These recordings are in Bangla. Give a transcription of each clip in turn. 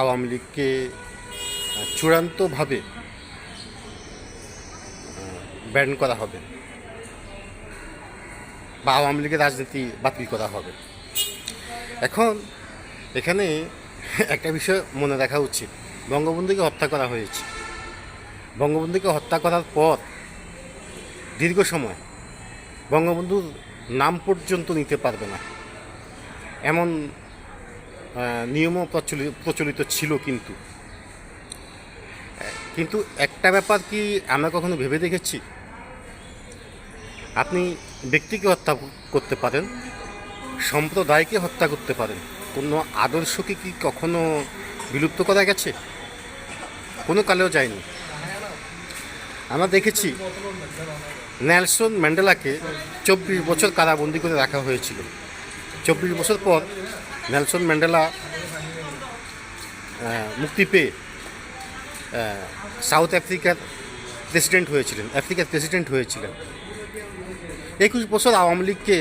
আওয়ামী লীগকে চূড়ান্তভাবে ব্যান করা হবে বা আওয়ামী লীগের রাজনীতি বাতিল করা হবে। এখন এখানে একটা বিষয় মনে রাখা উচিত, বঙ্গবন্ধুকে হত্যা করা হয়েছে। বঙ্গবন্ধুকে হত্যা করার পর দীর্ঘ সময় বঙ্গবন্ধুর নাম পর্যন্ত নিতে পারবে না এমন নিয়মও প্রচলিত ছিল। কিন্তু একটা ব্যাপার কি আমরা কখনো ভেবে দেখেছি, আপনি ব্যক্তিকে হত্যা করতে পারেন, সম্প্রদায়কে হত্যা করতে পারেন, কোনো আদর্শকে কি কখনো বিলুপ্ত করা গেছে? কোনো কালেও যায়নি। আমরা দেখেছি নেলসন ম্যান্ডেলাকে 24 বছর কারাবন্দি করে রাখা হয়েছিল। 24 বছর পর নেলসন ম্যান্ডেলা মুক্তি পেয়ে সাউথ আফ্রিকার প্রেসিডেন্ট হয়েছিলেন। 21 বছর আওয়ামী লীগকে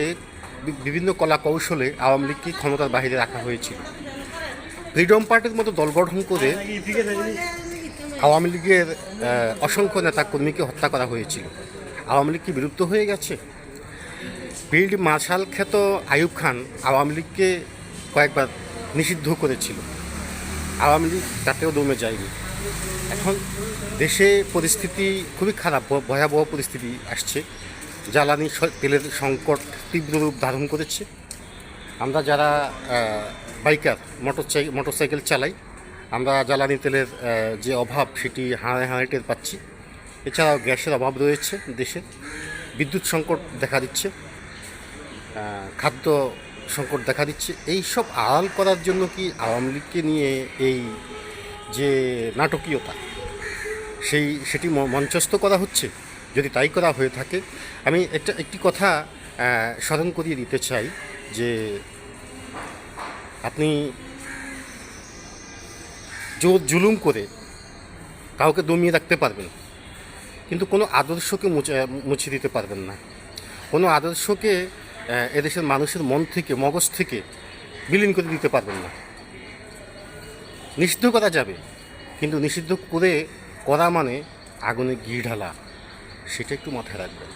বিভিন্ন কলা কৌশলে আওয়ামী লীগকে ক্ষমতার বাইরে রাখা হয়েছিল। ফ্রিডম পার্টির মতো দল গঠন করে আওয়ামী লীগের অসংখ্য নেতাকর্মীকে হত্যা করা হয়েছিল। আওয়ামী লীগ কি বিলুপ্ত হয়ে গেছে? ফিল্ড মার্শাল খ্যাত আইয়ুব খান আওয়ামী লীগকে কয়েকবার নিষিদ্ধ করেছিল, আওয়ামী লীগ তাতেও দমে যায়নি। এখন দেশে পরিস্থিতি খুবই খারাপ, ভয়াবহ পরিস্থিতি আসছে। জ্বালানি তেলের সংকট তীব্র রূপ ধারণ করেছে। আমরা যারা বাইকার মোটরসাইকেল চালাই, আমরা জ্বালানি তেলের যে অভাব সেটি হাড়ে টের পাচ্ছি। এছাড়াও গ্যাসের অভাব রয়েছে দেশে, বিদ্যুৎ সংকট দেখা দিচ্ছে, খাদ্য সংকট দেখা দিচ্ছে। এই সব আড়াল করার জন্য কি আওয়ামী লীগকে নিয়ে এই যে নাটকীয়তা সেটি মঞ্চস্থ করা হচ্ছে? যদি তাই করা হয়ে থাকে, আমি একটি কথা স্মরণ করিয়ে দিতে চাই যে আপনি জোর জুলুম করে কাউকে দমিয়ে রাখতে পারবেন, কিন্তু কোনো আদর্শকে মুছে দিতে পারবেন না। কোনো আদর্শকে এদেশের মানুষের মন থেকে, মগজ থেকে বিলীন করে দিতে পারবেন না। নিষিদ্ধ করা যাবে, কিন্তু নিষিদ্ধ করা মানে আগুনে ঘি ঢালা, সেটা একটু মাথায় রাখবেন।